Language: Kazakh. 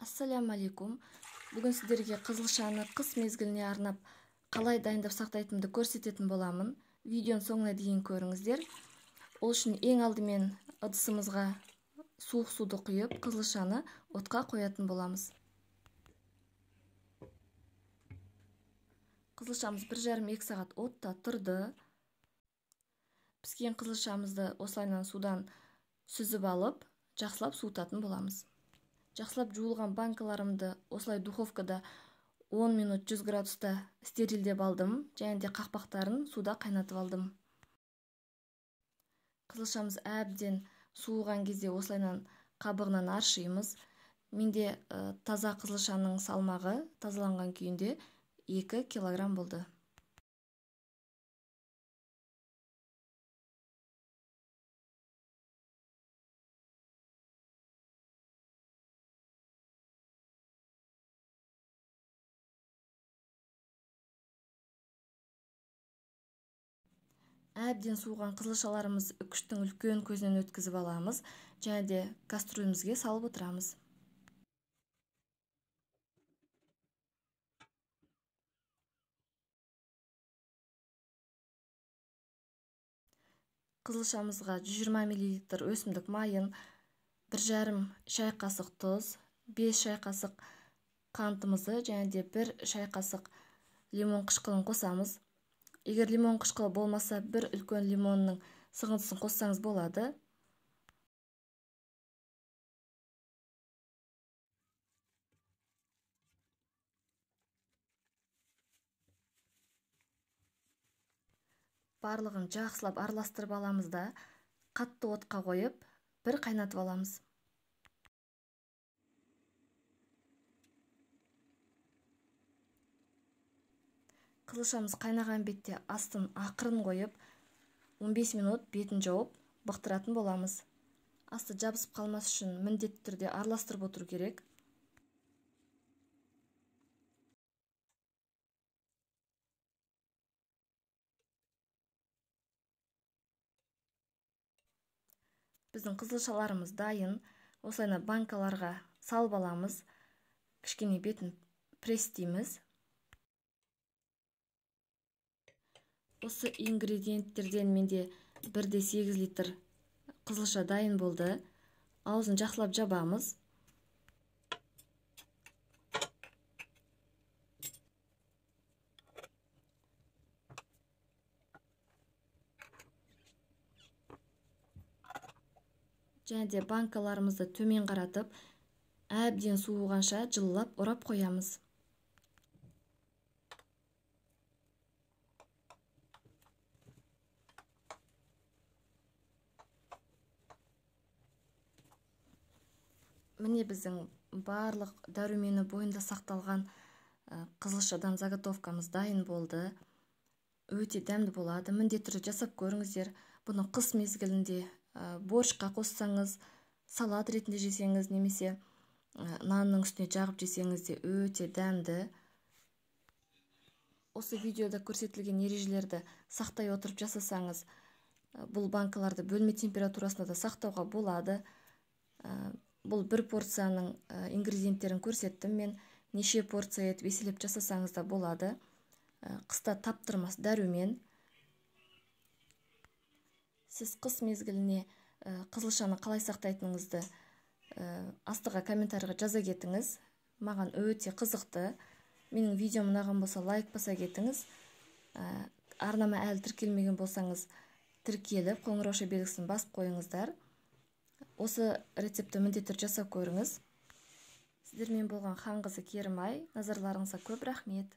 Ассаляму алейкум. Бүгін сіздерге қызылшаны қыс мезгіліне арнап қалай дайындап сақтайтынымды көрсететін боламын. Видеоның соңына дейін көріңіздер. Ол үшін ең алдымен ыдысымызға суық суды құйып, қызылшаны отқа қоятын боламыз. Қызылшамыз 1,5-2 сағат отта тұрды. Піскен қызылшамызды осылайынан судан сүзіп алып, жақсылап суытатын боламыз. Жақсылап жуылған банкаларымды осылай духовкада 10 минут 100 градуста стерилдеп алдым, және де қақпақтарын суда қайнатып алдым. Қызылшамыз әбден суыған кезде осылайынан қабығынан аршимыз. Менде таза қызылшаның салмағы тазаланған күйінде 2 килограмм болды. Әбден суыған қызылшаларымыз үкіштің үлкен көзінен өткізіп аламыз, және де кастрюлемізге салып отырамыз. Қызылшамызға 120 мл өсімдік майын, 1,5 шай қасық тұз, 5 шай қасық қантымызды, және де 1 шай қасық лимон қышқылын қосамыз. Егер лимон қышқылы болмаса, 1 үлкен лимонның сығындысын қоссаңыз болады. Барлығын жақсылап араластырып аламыз да, қатты отқа қойып, бір қайнатып аламыз. Қызылшамыз қайнаған бетте астын ақырын қойып, 15 минут бетін жауып, бұқтыратын боламыз. Асты жабысып қалмас үшін міндетті түрде араластырып отыру керек. Біздің қызылшаларымыз дайын. Осылайна банкаларға салып аламыз. Кішкене бетін престейміз. Осы ингредиенттерден менде 1,8 литр қызылша дайын болды. Аузын жақсылап жабамыз. Және де банкаларымызды төмен қаратып, әбден суығанша жылылап орап қоямыз. Міне біздің барлық дәрумені бойында сақталған қызылшадан заготовкамыз дайын болды. Өте дәмді болады. Міндетті түрде жасап көріңіздер. Бұны қыс мезгілінде борщқа қоссаңыз, салат ретінде жесеңіз, немесе нанның үстіне жағып жесеңіз де өте дәмді. Осы видеода көрсетілген ережелерді сақтай отырып жасасаңыз, бұл банкаларды бөлме температурасында да сақтауға болады. Бұл бір порцияның ингредиенттерін көрсеттім мен. Неше порция етіп еселеп жасасаңыз да болады. Қыста таптырмас дәрумен. Сіз қыс мезгіліне қызылшаны қалай сақтайтыныңызды астыға комментарийға жаза кетіңіз. Маған өте қызықты. Менің видеом ұнаған болса, лайк баса кетіңіз. Арнама әлі тіркелмеген болсаңыз, тіркеліп, қоңырауша белгісін басып қойыңыздар. Осы рецепті міндетті жасап көріңіз. Сіздермен болған Хан қызы Керімай. Назарларыңызға көп рахмет.